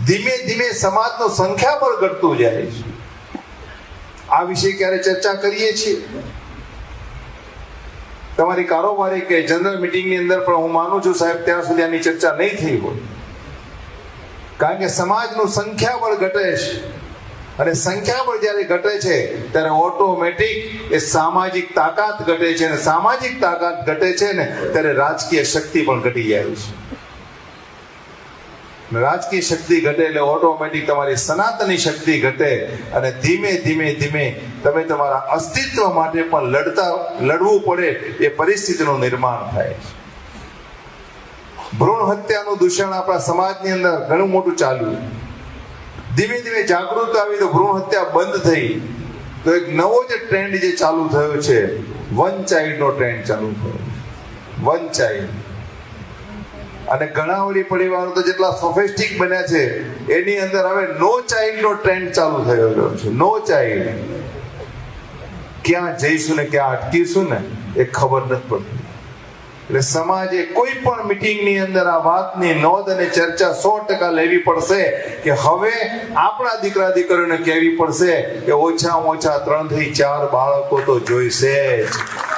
ધીમે ધીમે સમાજનું સંખ્યાબળ ઘટતું જાય છે. આ વિશે ક્યારે ચર્ચા કરીએ છીએ? તમારી કારોબારી કે જનરલ મીટિંગની અંદર પણ હું માનું છું સાહેબ ત્યાં સુધી આની ચર્ચા નહીં થઈ હોય. કારણ કે સમાજનું સંખ્યાબળ ઘટે છે અને સંખ્યાબળ જ્યારે ઘટે છે ત્યારે ઓટોમેટિક એ સામાજિક તાકાત ઘટે છે અને સામાજિક તાકાત ઘટે છે ને ત્યારે રાજકીય શક્તિ પણ ઘટી જાય છે. રાજકીય શક્તિ ઘટે એટલે ઓટોમેટિક તમારી સનાતની શક્તિ ઘટે અને ધીમે ધીમે ધીમે તમે તમારા અસ્તિત્વ માટે પણ લડવું પડે એ પરિસ્થિતિનું નિર્માણ થાય છે. ભ્રૂણ હત્યાનું દૂષણ આપણા સમાજની અંદર ઘણું મોટું ચાલ્યું. ધીમે ધીમે જાગૃત આવી તો ભ્રૂણ હત્યા બંધ થઈ. તો એક નવો જે ટ્રેન્ડ જે ચાલુ થયો છે, વન ચાઇલ્ડનો ટ્રેન્ડ ચાલુ થયો. વન ચાઇલ્ડ અને ઘણા વળી પરિવારો તો જેટલા સોફિસ્ટિક બન્યા છે એની અંદર હવે નો ચાઇલ્ડનો ટ્રેન્ડ ચાલુ થયો છે. No child. ક્યાં જઈશું ને ક્યાં અટકીશું ને એ ખબર નથી પડતી. એટલે સમાજે કોઈ પણ મીટિંગની અંદર આ વાતની નોંધ અને ચર્ચા 100% લેવી પડશે કે હવે આપણા દીકરા દીકરીઓને કહેવી પડશે કે ઓછામાં ઓછા 3 થી 4 બાળકો તો જોઈશે જ.